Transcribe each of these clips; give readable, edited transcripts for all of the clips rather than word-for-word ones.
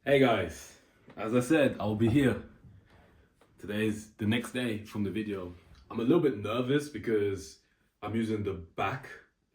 Hey guys, as I said, I'll be here. Today's the next day from the video. I'm a little bit nervous because I'm using the back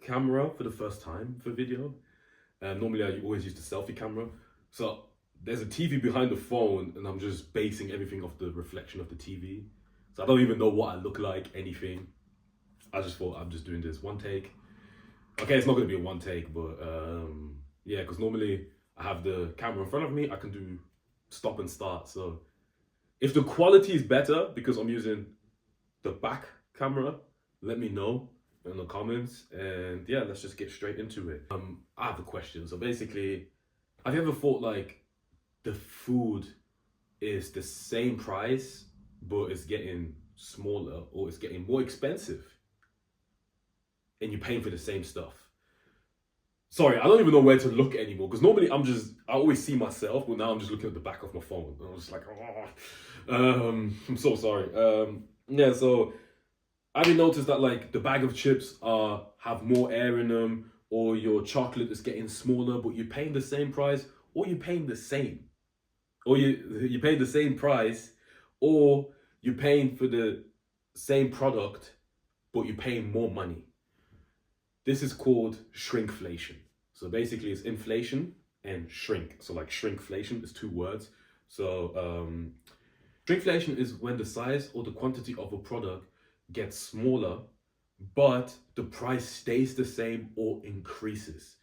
camera for the first time for video. Normally I always use the selfie camera. So there's a TV behind the phone and I'm just basing everything off the reflection of the TV. So I don't even know what I look like, anything. I just thought I'm just doing this one take. Okay, it's not gonna be a one take, but yeah, because normally I have the camera in front of me, I can do stop and start. So if the quality is better because I'm using the back camera, let me know in the comments. And yeah, let's just get straight into it. I have a question. So basically, have you ever thought like the food is the same price, but it's getting smaller or it's getting more expensive and you're paying for the same stuff? Sorry, I don't even know where to look anymore because normally I always see myself, but now I'm just looking at the back of my phone. And I'm just like, I'm so sorry. Yeah, so have you noticed that like the bag of chips have more air in them, or your chocolate is getting smaller, but you're paying the same price, or you're paying the same, or you're paying the same price, or you're paying for the same product, but you're paying more money. This is called shrinkflation. So basically it's inflation and shrink. So like shrinkflation is two words. So shrinkflation is when the size or the quantity of a product gets smaller, but the price stays the same or increases.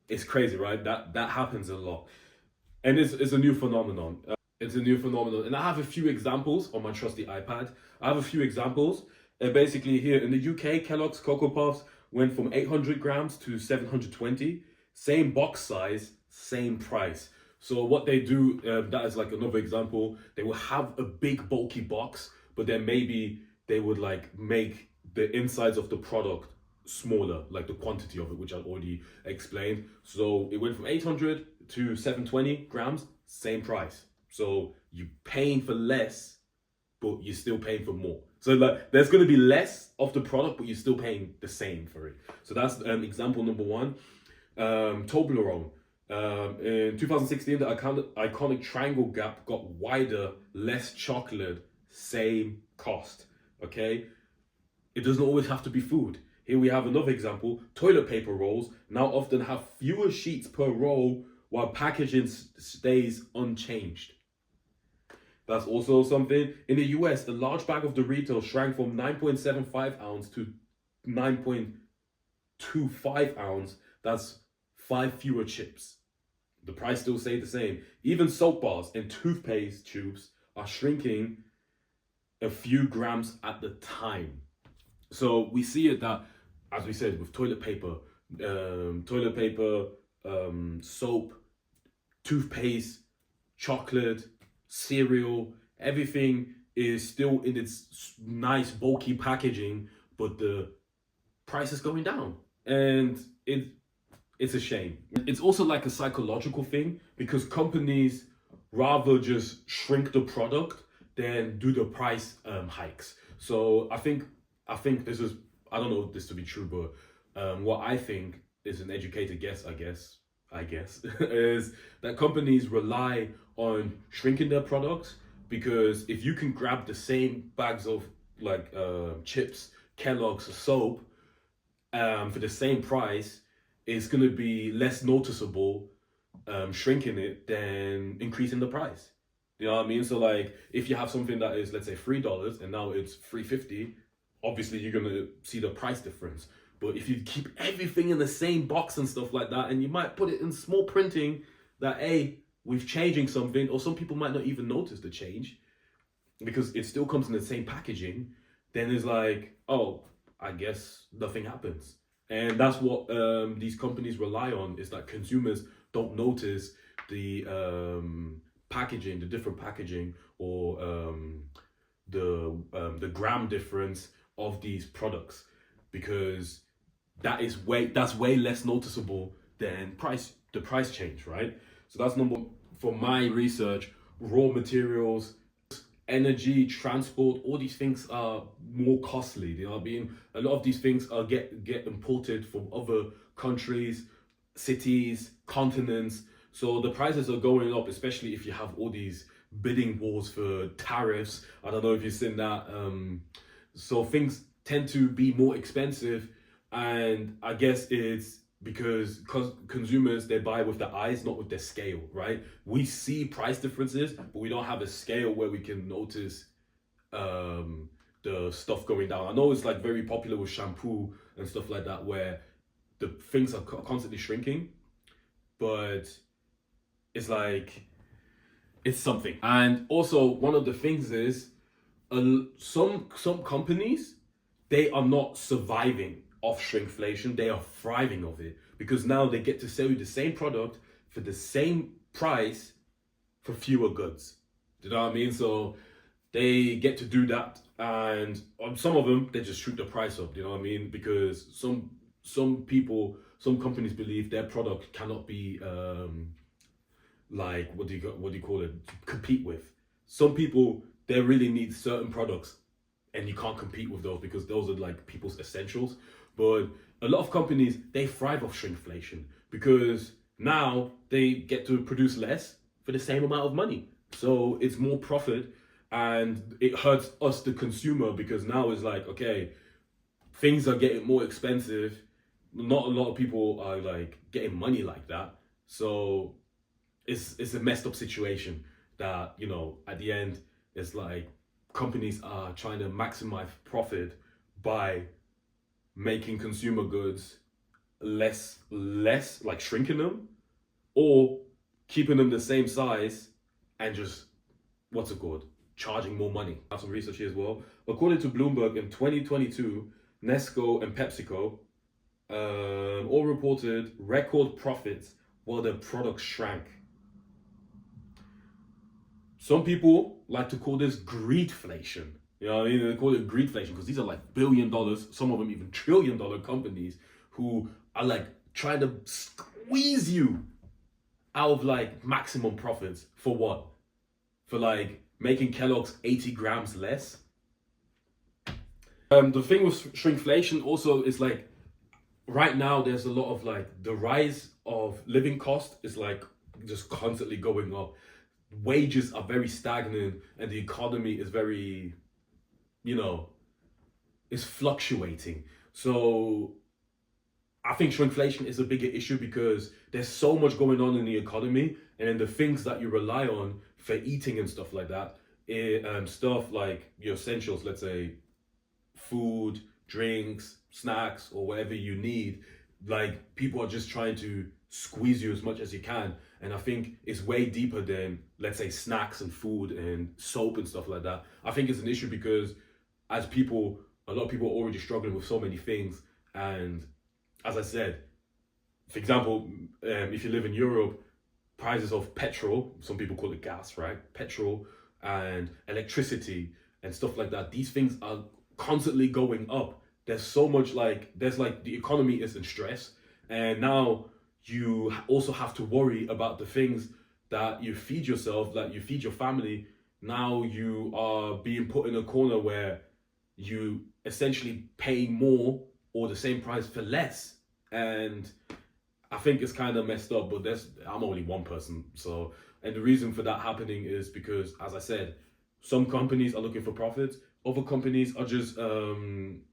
It's crazy, right? That happens a lot. And it's a new phenomenon. It's a new phenomenon. And I have a few examples on my trusty iPad. I have a few examples. Basically here in the UK, Kellogg's Cocoa Puffs went from 800 grams to 720. Same box size, same price. So what they do, that is like another example. They will have a big bulky box, but then maybe they would like make the insides of the product smaller, like the quantity of it, which I already explained. So it went from 800 to 720 grams, same price. So you're paying for less, but you're still paying for more. So like, there's going to be less of the product, but you're still paying the same for it. So that's example number one. Toblerone. In 2016, the iconic triangle gap got wider, less chocolate, same cost. Okay, it doesn't always have to be food. Here we have another example. Toilet paper rolls now often have fewer sheets per roll while packaging stays unchanged. That's also something. In the US, the large bag of Doritos shrank from 9.75 ounce to 9.25 ounce. That's 5 fewer chips. The price still stayed the same. Even soap bars and toothpaste tubes are shrinking a few grams at the time. So we see it that, as we said, with toilet paper, soap, toothpaste, chocolate, cereal, everything is still in its nice bulky packaging, but the price is going down, and it's a shame. It's also like a psychological thing because companies rather just shrink the product than do the price hikes. So I think this is, I don't know this to be true, but what I think is an educated guess, I guess, is that companies rely on shrinking their products because if you can grab the same bags of like chips, Kellogg's, soap for the same price, it's going to be less noticeable shrinking it than increasing the price. You know what I mean? So like if you have something that is, let's say, $3 and now it's $3.50, obviously you're going to see the price difference. But if you keep everything in the same box and stuff like that, and you might put it in small printing that, hey, we're changing something, or some people might not even notice the change because it still comes in the same packaging, then it's like, oh, I guess nothing happens. And that's what these companies rely on, is that consumers don't notice the packaging, the different packaging, or the gram difference of these products, because that's way less noticeable than the price change, right? So that's number, for my research, raw materials, energy, transport, all these things are more costly. You know what I mean? A lot of these things are get imported from other countries, cities, continents, So the prices are going up, especially if you have all these bidding wars for tariffs. I don't know if you've seen that. So things tend to be more expensive, and I guess it's because consumers, they buy with their eyes, not with their scale, right? We see price differences, but we don't have a scale where we can notice the stuff going down. I know it's like very popular with shampoo and stuff like that, where the things are constantly shrinking, but it's like it's something. And also one of the things is some companies, they are not surviving off shrinkflation, they are thriving of it, because now they get to sell you the same product for the same price for fewer goods. Do you know what I mean? So they get to do that, and on some of them they just shoot the price up. Do you know what I mean? Because some people, some companies believe their product cannot be like what do you call it, compete with. Some people, they really need certain products, and you can't compete with those because those are like people's essentials. But a lot of companies, they thrive off shrinkflation because now they get to produce less for the same amount of money. So it's more profit, and it hurts us, the consumer, because now it's like, okay, things are getting more expensive. Not a lot of people are like getting money like that. So it's a messed up situation that, you know, at the end, it's like companies are trying to maximize profit by making consumer goods less, like shrinking them, or keeping them the same size and just, what's it called, charging more money. I have some research here as well. According to Bloomberg, in 2022, Nesco and PepsiCo all reported record profits while their products shrank. Some people like to call this greedflation. You know what I mean? They call it greedflation because these are like $1 billion, some of them even $1 trillion companies who are like trying to squeeze you out of like maximum profits for what? For like making Kellogg's 80 grams less. The thing with shrinkflation also is like, right now there's a lot of like the rise of living cost is like just constantly going up. Wages are very stagnant, and the economy is very, you know, is fluctuating. So I think shrinkflation is a bigger issue because there's so much going on in the economy, and then the things that you rely on for eating and stuff like that, stuff like your essentials, let's say food, drinks, snacks, or whatever you need, like people are just trying to squeeze you as much as you can. And I think it's way deeper than, let's say, snacks and food and soap and stuff like that. I think it's an issue because as people, a lot of people are already struggling with so many things. And as I said, for example, if you live in Europe, prices of petrol, some people call it gas, right? Petrol and electricity and stuff like that, these things are constantly going up. There's so much like, there's like, the economy is in stress. And now you also have to worry about the things that you feed yourself, that you feed your family. Now you are being put in a corner where you essentially pay more or the same price for less. And I think it's kind of messed up, but I'm only one person. So, and the reason for that happening is because, as I said, some companies are looking for profits. Other companies are just trying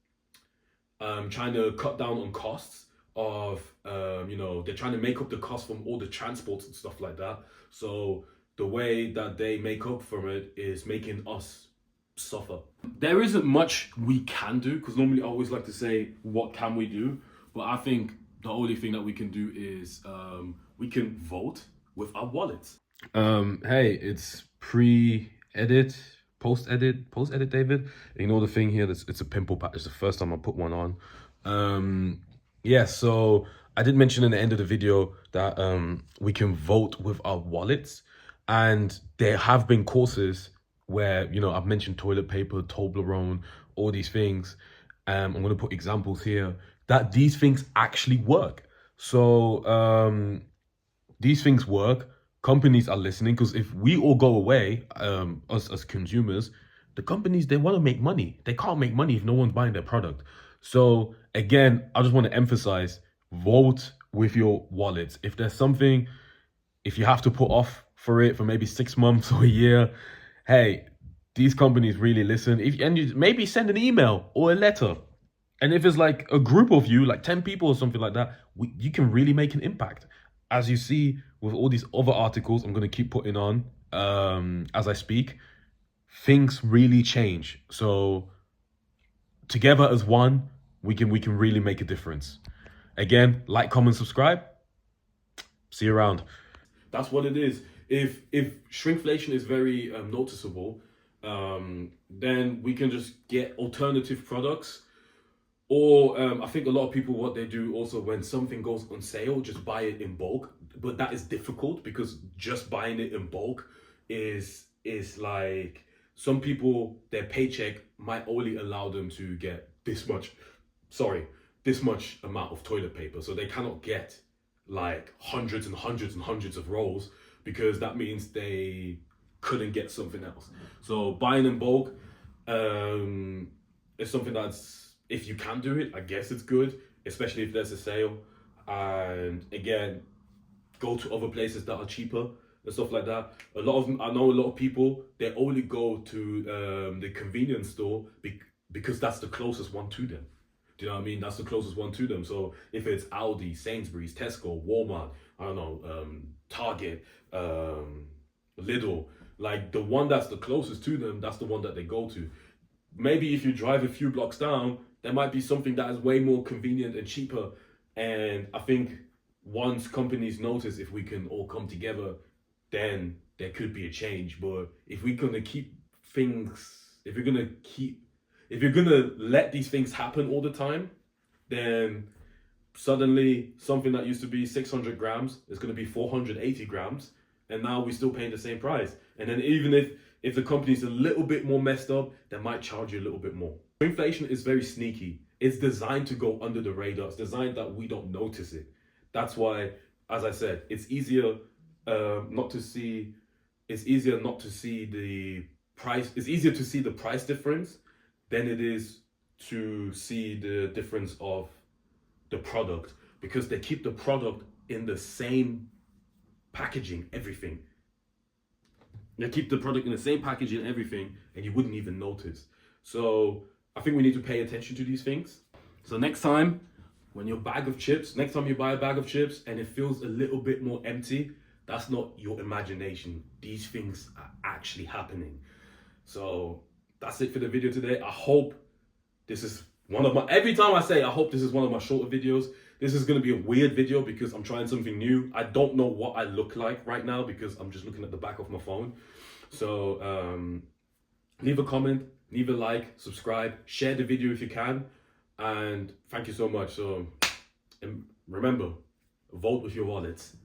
to cut down on costs of, you know, they're trying to make up the cost from all the transports and stuff like that. So the way that they make up for it is making us suffer. There isn't much we can do, because normally I always like to say, what can we do? But I think the only thing that we can do is we can vote with our wallets. Hey, it's post-edit, David. Ignore the thing here. It's a pimple patch. It's the first time I put one on. Yeah, so I did mention in the end of the video that we can vote with our wallets, and there have been courses where, you know, I've mentioned toilet paper, Toblerone, all these things. I'm going to put examples here that these things actually work. So these things work. Companies are listening, because if we all go away, us as consumers, the companies, they want to make money. They can't make money if no one's buying their product. So again, I just want to emphasize, vote with your wallets. If there's something if you have to put off for it for maybe 6 months or a year, hey, these companies really listen. And you maybe send an email or a letter. And if it's like a group of you, like 10 people or something like that, you can really make an impact. As you see with all these other articles, I'm going to keep putting on as I speak, things really change. So together as one, we can really make a difference. Again, like, comment, subscribe. See you around. That's what it is. If shrinkflation is very noticeable, then we can just get alternative products. Or I think a lot of people, what they do also, when something goes on sale, just buy it in bulk. But that is difficult because just buying it in bulk is like, some people, their paycheck might only allow them to get this much amount of toilet paper. So they cannot get like hundreds and hundreds and hundreds of rolls, because that means they couldn't get something else. So buying in bulk is something that's, if you can do it, I guess it's good, especially if there's a sale. And again, go to other places that are cheaper and stuff like that. I know a lot of people, they only go to the convenience store because that's the closest one to them. Do you know what I mean? That's the closest one to them. So if it's Aldi, Sainsbury's, Tesco, Walmart, I don't know, Target, Lidl, like the one that's the closest to them, that's the one that they go to. Maybe if you drive a few blocks down, there might be something that is way more convenient and cheaper. And I think once companies notice, if we can all come together, then there could be a change. But if we're gonna keep things, if you're gonna let these things happen all the time, then suddenly something that used to be 600 grams is gonna be 480 grams. And now we're still paying the same price. And then even if the company's a little bit more messed up, they might charge you a little bit more. Inflation is very sneaky. It's designed to go under the radar. It's designed that we don't notice it. That's why, as I said, it's easier not to see the price. It's easier to see the price difference than it is to see the difference of the product, because they keep the product in the same packaging, everything. They keep the product in the same packaging, everything, and you wouldn't even notice. So I think we need to pay attention to these things. So next time you buy a bag of chips and it feels a little bit more empty, that's not your imagination. These things are actually happening. So that's it for the video today. I hope this is every time I say I hope this is one of my shorter videos. This is going to be a weird video because I'm trying something new. I don't know what I look like right now because I'm just looking at the back of my phone. So leave a comment, leave a like, subscribe, share the video if you can. And thank you so much. So remember, vote with your wallets.